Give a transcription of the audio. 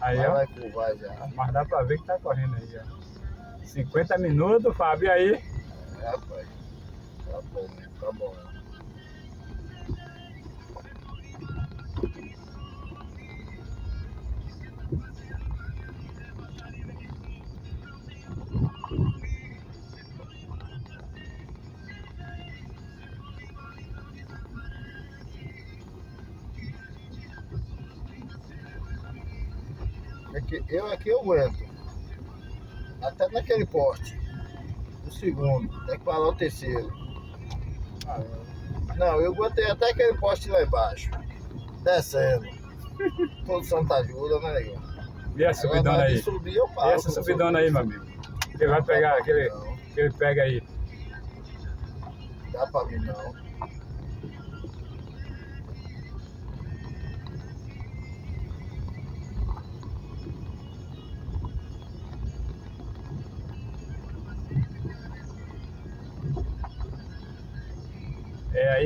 Aí, Mas ó. vai curvar já. Mas dá pra ver que tá correndo aí, ó. 50 minutos, Fábio, aí. É, rapaz. Tá bom, tá bom. Eu aqui eu aguento. Até naquele poste. O segundo. Tem que parar o terceiro. Não, eu aguentei até aquele poste lá embaixo. Descendo. Todo Santa Ajuda, né, negão? E a subidona aí? Subir, eu E paro. essa subidona aí, meu amigo? Ele vai pegar aquele que ele pega aí. Dá pra mim não. É aí